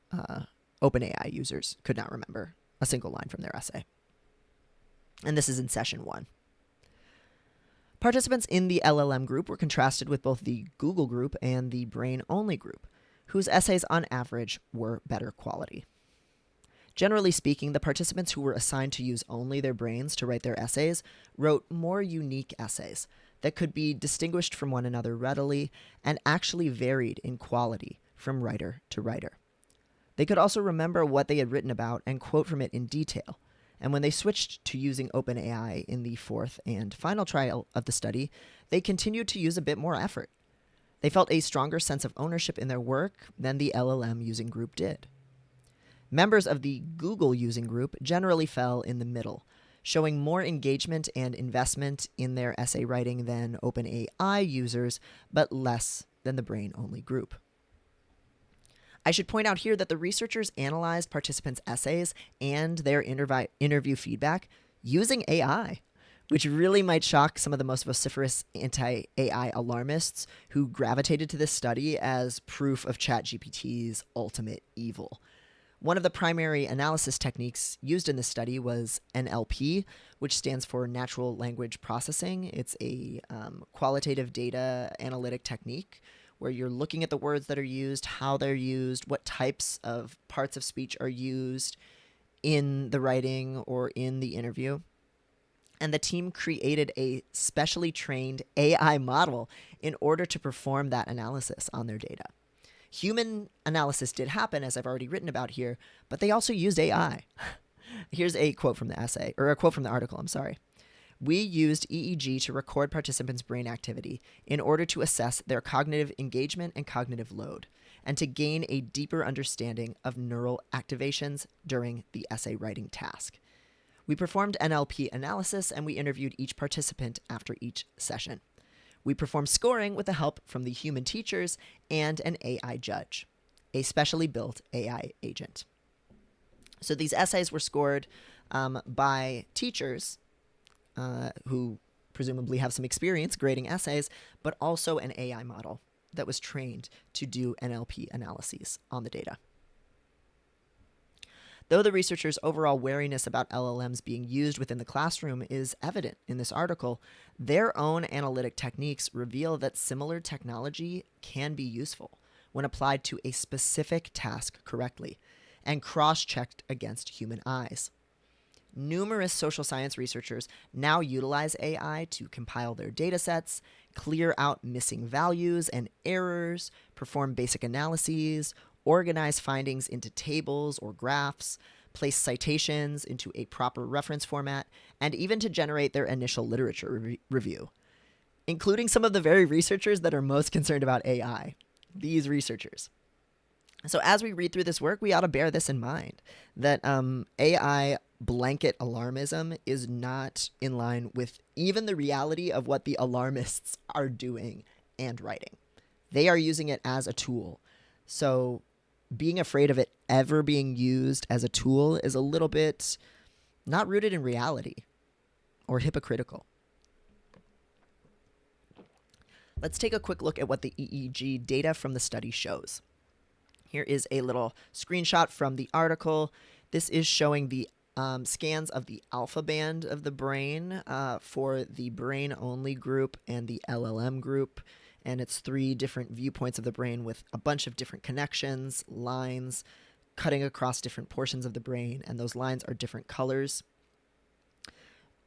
OpenAI users could not remember a single line from their essay. And this is in session 1. Participants in the LLM group were contrasted with both the Google group and the brain-only group, whose essays on average were better quality. Generally speaking, the participants who were assigned to use only their brains to write their essays wrote more unique essays that could be distinguished from one another readily and actually varied in quality from writer to writer. They could also remember what they had written about and quote from it in detail. And when they switched to using OpenAI in the fourth and final trial of the study, they continued to use a bit more effort. They felt a stronger sense of ownership in their work than the LLM using group did. Members of the Google using group generally fell in the middle, showing more engagement and investment in their essay writing than OpenAI users, but less than the brain-only group. I should point out here that the researchers analyzed participants' essays and their interview feedback using AI, which really might shock some of the most vociferous anti-AI alarmists who gravitated to this study as proof of ChatGPT's ultimate evil. One of the primary analysis techniques used in this study was NLP, which stands for Natural Language Processing. It's a qualitative data analytic technique where you're looking at the words that are used, how they're used, what types of parts of speech are used in the writing or in the interview. And the team created a specially trained AI model in order to perform that analysis on their data. Human analysis did happen, as I've already written about here, but they also used AI. Here's a quote from the essay, or a quote from the article, I'm sorry. We used EEG to record participants' brain activity in order to assess their cognitive engagement and cognitive load, and to gain a deeper understanding of neural activations during the essay writing task. We performed NLP analysis, and we interviewed each participant after each session. We perform scoring with the help from the human teachers and an AI judge, a specially built AI agent. So these essays were scored by teachers who presumably have some experience grading essays, but also an AI model that was trained to do NLP analyses on the data. Though the researchers' overall wariness about LLMs being used within the classroom is evident in this article, their own analytic techniques reveal that similar technology can be useful when applied to a specific task correctly and cross-checked against human eyes. Numerous social science researchers now utilize AI to compile their data sets, clear out missing values and errors, perform basic analyses, organize findings into tables or graphs, place citations into a proper reference format, and even to generate their initial literature review, including some of the very researchers that are most concerned about AI, these researchers. So as we read through this work, we ought to bear this in mind, that AI blanket alarmism is not in line with even the reality of what the alarmists are doing and writing. They are using it as a tool. So being afraid of it ever being used as a tool is a little bit not rooted in reality or hypocritical. Let's take a quick look at what the EEG data from the study shows. Here is a little screenshot from the article. This is showing the scans of the alpha band of the brain for the brain-only group and the LLM group. And it's 3 different viewpoints of the brain with a bunch of different connections, lines, cutting across different portions of the brain, and those lines are different colors.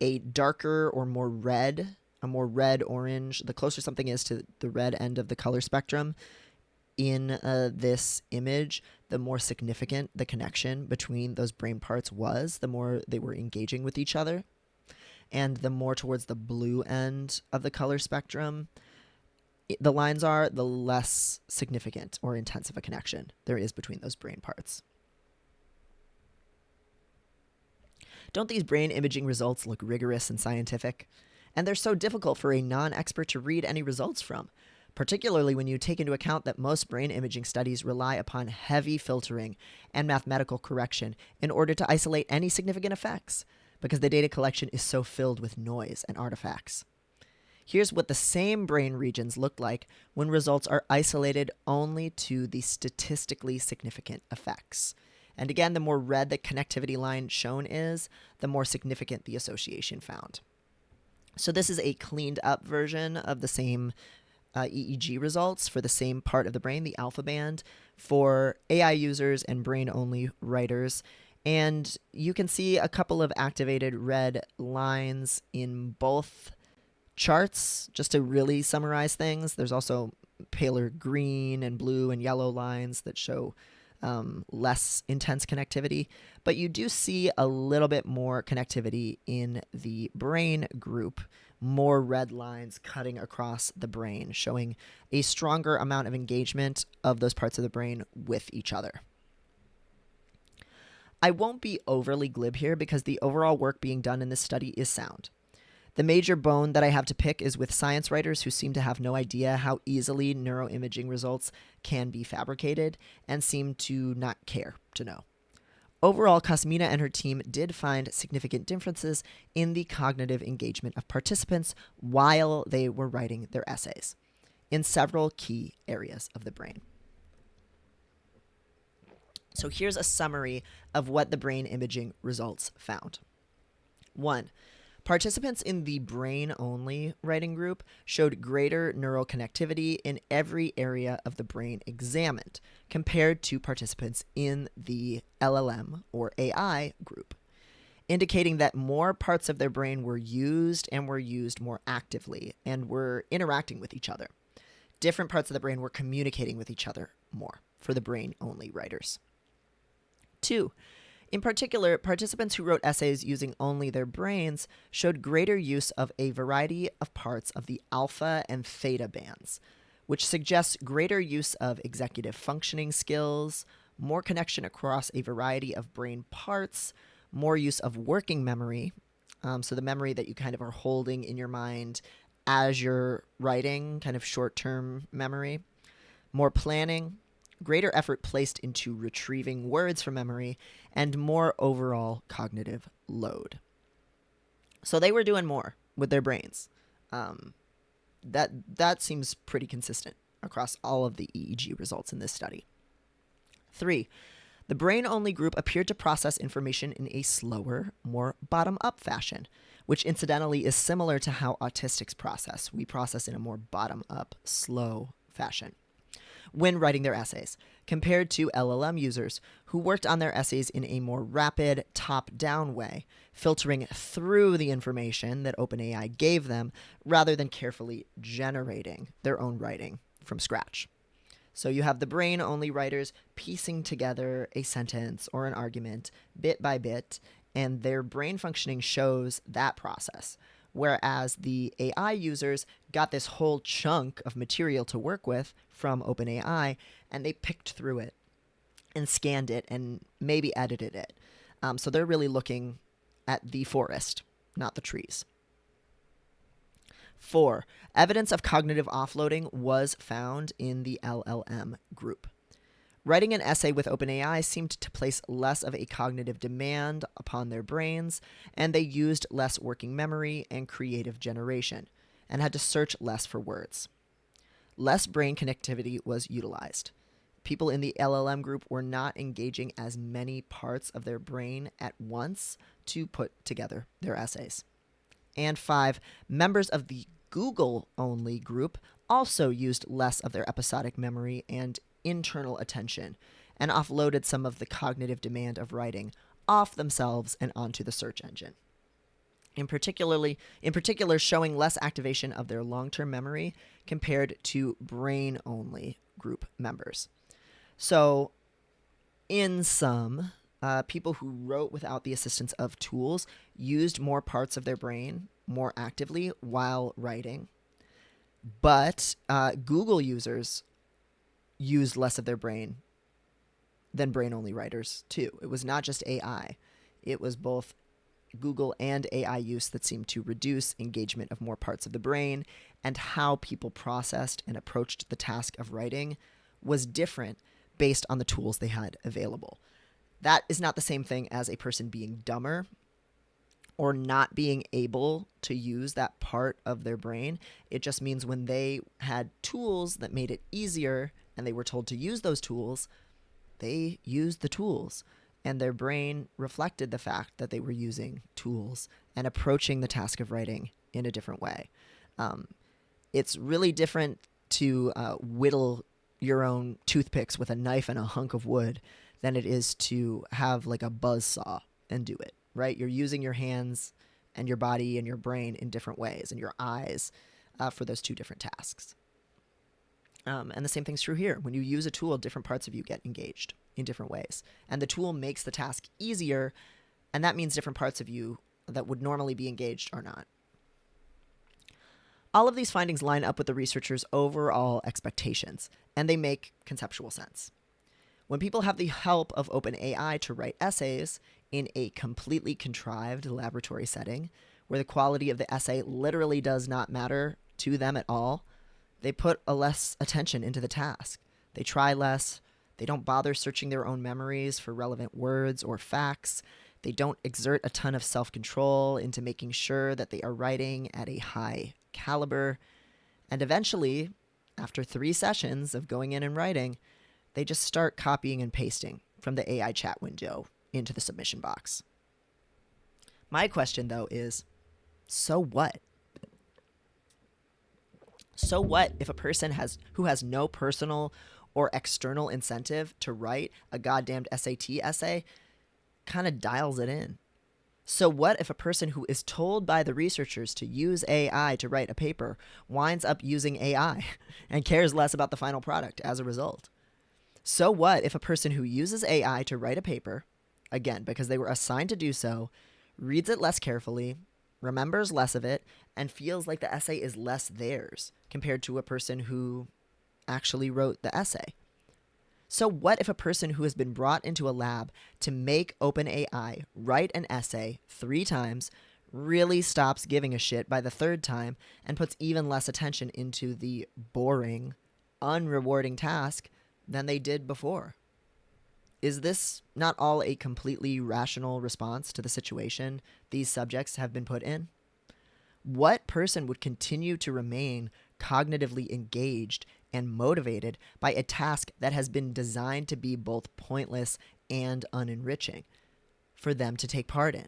A darker or more red, a more red-orange, the closer something is to the red end of the color spectrum in this image, the more significant the connection between those brain parts was, the more they were engaging with each other. And the more towards the blue end of the color spectrum the lines are, the less significant or intense of a connection there is between those brain parts. Don't these brain imaging results look rigorous and scientific? And they're so difficult for a non-expert to read any results from, particularly when you take into account that most brain imaging studies rely upon heavy filtering and mathematical correction in order to isolate any significant effects, because the data collection is so filled with noise and artifacts. Here's what the same brain regions look like when results are isolated only to the statistically significant effects. And again, the more red the connectivity line shown is, the more significant the association found. So this is a cleaned up version of the same EEG results for the same part of the brain, the alpha band, for AI users and brain-only writers. And you can see a couple of activated red lines in both charts, just to really summarize things. There's also paler green and blue and yellow lines that show less intense connectivity, but you do see a little bit more connectivity in the brain group, more red lines cutting across the brain, showing a stronger amount of engagement of those parts of the brain with each other. I won't be overly glib here because the overall work being done in this study is sound. The major bone that I have to pick is with science writers who seem to have no idea how easily neuroimaging results can be fabricated and seem to not care to know. Overall, Cosmina and her team did find significant differences in the cognitive engagement of participants while they were writing their essays in several key areas of the brain. So here's a summary of what the brain imaging results found. 1. Participants in the brain-only writing group showed greater neural connectivity in every area of the brain examined compared to participants in the LLM or AI group, indicating that more parts of their brain were used and were used more actively and were interacting with each other. Different parts of the brain were communicating with each other more for the brain-only writers. 2. In particular, participants who wrote essays using only their brains showed greater use of a variety of parts of the alpha and theta bands, which suggests greater use of executive functioning skills, more connection across a variety of brain parts, more use of working memory, so the memory that you kind of are holding in your mind as you're writing, kind of short-term memory, more planning, greater effort placed into retrieving words from memory, and more overall cognitive load. So they were doing more with their brains. That seems pretty consistent across all of the EEG results in this study. 3. The brain-only group appeared to process information in a slower, more bottom-up fashion, which incidentally is similar to how autistics process. We process in a more bottom-up, slow fashion when writing their essays, compared to LLM users who worked on their essays in a more rapid, top-down way, filtering through the information that OpenAI gave them rather than carefully generating their own writing from scratch. So you have the brain-only writers piecing together a sentence or an argument bit by bit, and their brain functioning shows that process. Whereas the AI users got this whole chunk of material to work with from OpenAI, and they picked through it and scanned it and maybe edited it. So they're really looking at the forest, not the trees. 4. Evidence of cognitive offloading was found in the LLM group. Writing an essay with OpenAI seemed to place less of a cognitive demand upon their brains, and they used less working memory and creative generation, and had to search less for words. Less brain connectivity was utilized. People in the LLM group were not engaging as many parts of their brain at once to put together their essays. And 5, members of the Google-only group also used less of their episodic memory and internal attention, and offloaded some of the cognitive demand of writing off themselves and onto the search engine. In particular, showing less activation of their long-term memory compared to brain-only group members. So, in sum, people who wrote without the assistance of tools used more parts of their brain more actively while writing, but Google users used less of their brain than brain-only writers, too. It was not just AI. It was both Google and AI use that seemed to reduce engagement of more parts of the brain, and how people processed and approached the task of writing was different based on the tools they had available. That is not the same thing as a person being dumber or not being able to use that part of their brain. It just means when they had tools that made it easier and they were told to use those tools, they used the tools. And their brain reflected the fact that they were using tools and approaching the task of writing in a different way. It's really different to whittle your own toothpicks with a knife and a hunk of wood than it is to have like a buzz saw and do it, right? You're using your hands and your body and your brain in different ways, and your eyes for those two different tasks. And the same thing's true here. When you use a tool, different parts of you get engaged in different ways. And the tool makes the task easier, and that means different parts of you that would normally be engaged are not. All of these findings line up with the researchers' overall expectations, and they make conceptual sense. When people have the help of OpenAI to write essays in a completely contrived laboratory setting, where the quality of the essay literally does not matter to them at all, they put a less attention into the task. They try less. They don't bother searching their own memories for relevant words or facts. They don't exert a ton of self-control into making sure that they are writing at a high caliber. And eventually, after 3 sessions of going in and writing, they just start copying and pasting from the AI chat window into the submission box. My question, though, is, so what? So what if a person who has no personal or external incentive to write a goddamned SAT essay kind of dials it in? So what if a person who is told by the researchers to use AI to write a paper winds up using AI and cares less about the final product as a result? So what if a person who uses AI to write a paper, again, because they were assigned to do so, reads it less carefully, remembers less of it, and feels like the essay is less theirs compared to a person who actually wrote the essay? So what if a person who has been brought into a lab to make OpenAI write an essay 3 times, really stops giving a shit by the third time and puts even less attention into the boring, unrewarding task than they did before. Is this not all a completely rational response to the situation these subjects have been put in? What person would continue to remain cognitively engaged and motivated by a task that has been designed to be both pointless and unenriching for them to take part in?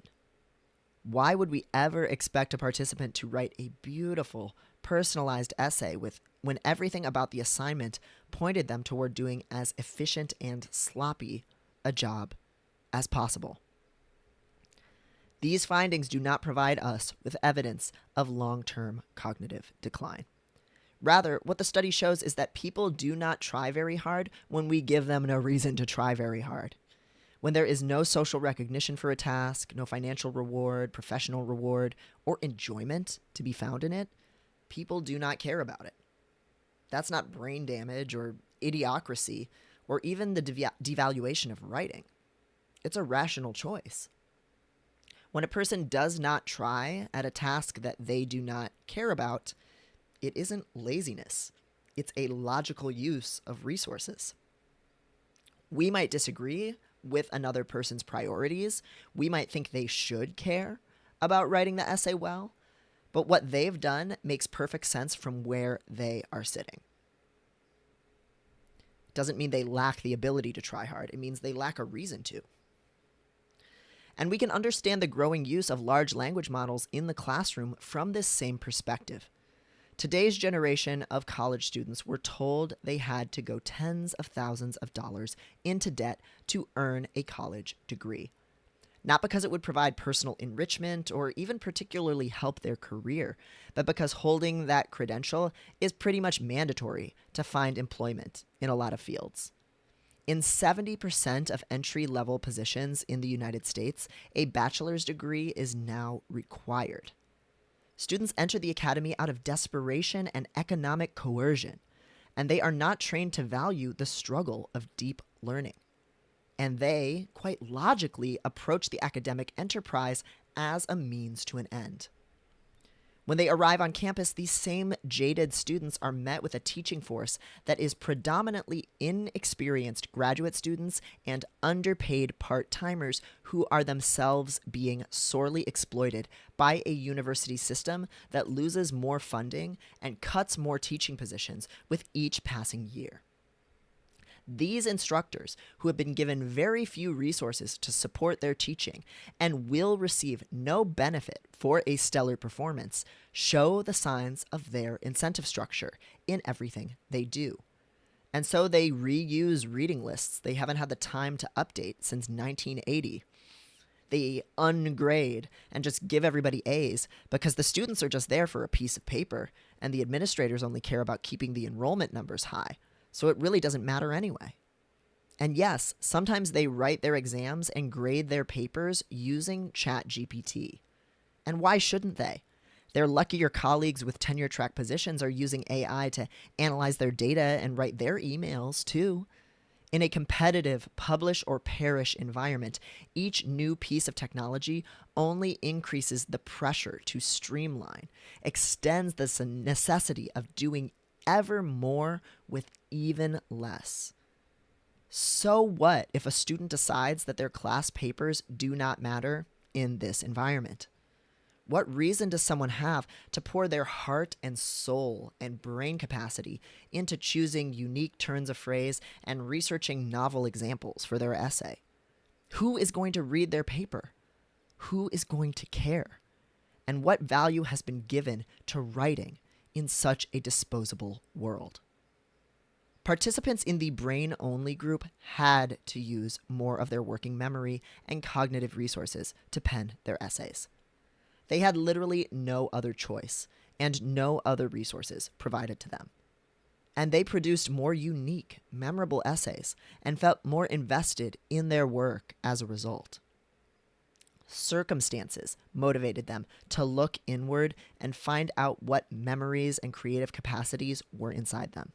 Why would we ever expect a participant to write a beautiful, personalized essay when everything about the assignment pointed them toward doing as efficient and sloppy a job as possible? These findings do not provide us with evidence of long-term cognitive decline. Rather, what the study shows is that people do not try very hard when we give them no reason to try very hard. When there is no social recognition for a task, no financial reward, professional reward, or enjoyment to be found in it, people do not care about it. That's not brain damage or idiocracy or even the devaluation of writing. It's a rational choice. When a person does not try at a task that they do not care about, it isn't laziness. It's a logical use of resources. We might disagree with another person's priorities. We might think they should care about writing the essay well, but what they've done makes perfect sense from where they are sitting. Doesn't mean they lack the ability to try hard. It means they lack a reason to. And we can understand the growing use of large language models in the classroom from this same perspective. Today's generation of college students were told they had to go tens of thousands of dollars into debt to earn a college degree. Not because it would provide personal enrichment or even particularly help their career, but because holding that credential is pretty much mandatory to find employment in a lot of fields. In 70% of entry-level positions in the United States, a bachelor's degree is now required. Students enter the academy out of desperation and economic coercion, and they are not trained to value the struggle of deep learning. And they, quite logically, approach the academic enterprise as a means to an end. When they arrive on campus, these same jaded students are met with a teaching force that is predominantly inexperienced graduate students and underpaid part-timers who are themselves being sorely exploited by a university system that loses more funding and cuts more teaching positions with each passing year. These instructors, who have been given very few resources to support their teaching and will receive no benefit for a stellar performance, show the signs of their incentive structure in everything they do. And so they reuse reading lists they haven't had the time to update since 1980. They ungrade and just give everybody A's because the students are just there for a piece of paper and the administrators only care about keeping the enrollment numbers high. So it really doesn't matter anyway. And yes, sometimes they write their exams and grade their papers using ChatGPT. And why shouldn't they? They're lucky your colleagues with tenure-track positions are using AI to analyze their data and write their emails too. In a competitive publish or perish environment, each new piece of technology only increases the pressure to streamline, extends the necessity of doing ever more with even less. So what if a student decides that their class papers do not matter in this environment? What reason does someone have to pour their heart and soul and brain capacity into choosing unique turns of phrase and researching novel examples for their essay? Who is going to read their paper? Who is going to care? And what value has been given to writing in such a disposable world? Participants in the brain-only group had to use more of their working memory and cognitive resources to pen their essays. They had literally no other choice and no other resources provided to them. And they produced more unique, memorable essays and felt more invested in their work as a result. Circumstances motivated them to look inward and find out what memories and creative capacities were inside them.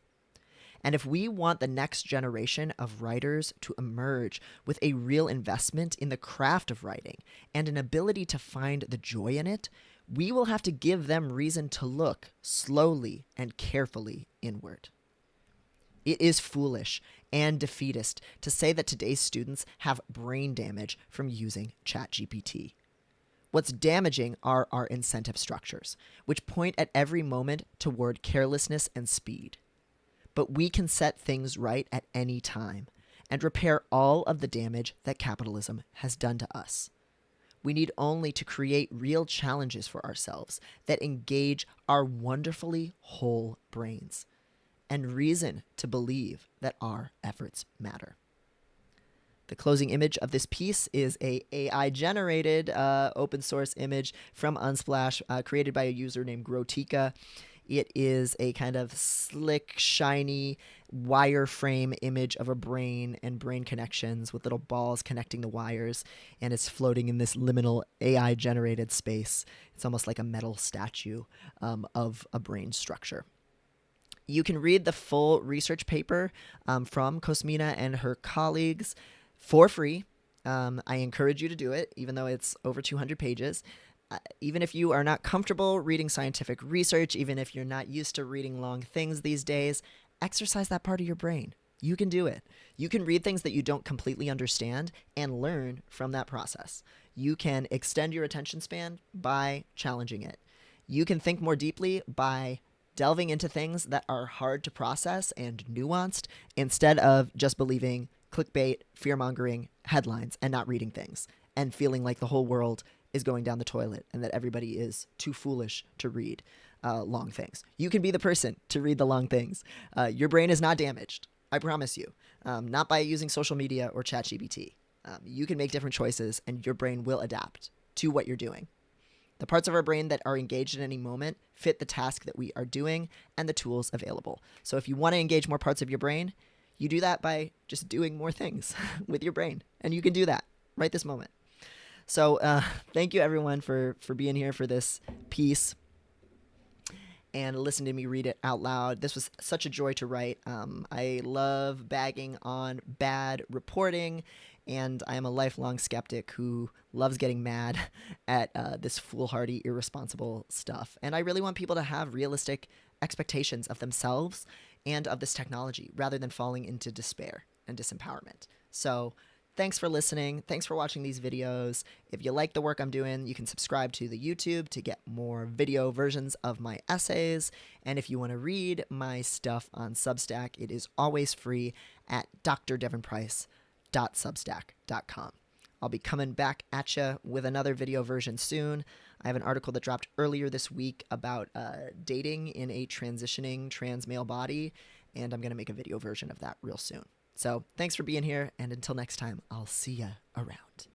And if we want the next generation of writers to emerge with a real investment in the craft of writing and an ability to find the joy in it, we will have to give them reason to look slowly and carefully inward. It is foolish and defeatist to say that today's students have brain damage from using ChatGPT. What's damaging are our incentive structures, which point at every moment toward carelessness and speed. But we can set things right at any time and repair all of the damage that capitalism has done to us. We need only to create real challenges for ourselves that engage our wonderfully whole brains and reason to believe that our efforts matter. The closing image of this piece is a AI-generated open source image from Unsplash created by a user named Grotika. It is a kind of slick, shiny wireframe image of a brain and brain connections with little balls connecting the wires, and it's floating in this liminal AI-generated space. It's almost like a metal statue of a brain structure. You can read the full research paper from Cosmina and her colleagues for free. I encourage you to do it, even though it's over 200 pages. Even if you are not comfortable reading scientific research, even if you're not used to reading long things these days, exercise that part of your brain. You can do it. You can read things that you don't completely understand and learn from that process. You can extend your attention span by challenging it. You can think more deeply by delving into things that are hard to process and nuanced instead of just believing clickbait, fear-mongering headlines and not reading things and feeling like the whole world is going down the toilet and that everybody is too foolish to read long things. You can be the person to read the long things. Your brain is not damaged, I promise you, not by using social media or ChatGPT. You can make different choices and your brain will adapt to what you're doing. The parts of our brain that are engaged at any moment fit the task that we are doing and the tools available. So if you want to engage more parts of your brain, you do that by just doing more things with your brain. And you can do that right this moment. So thank you, everyone, for being here for this piece and listening to me read it out loud. This was such a joy to write. I love bagging on bad reporting, and I am a lifelong skeptic who loves getting mad at this foolhardy, irresponsible stuff. And I really want people to have realistic expectations of themselves and of this technology rather than falling into despair and disempowerment. So thanks for listening. Thanks for watching these videos. If you like the work I'm doing, you can subscribe to the YouTube to get more video versions of my essays. And if you want to read my stuff on Substack, it is always free at drdevonprice.substack.com. I'll be coming back at you with another video version soon. I have an article that dropped earlier this week about dating in a transitioning trans male body, and I'm going to make a video version of that real soon. So thanks for being here, and until next time, I'll see ya around.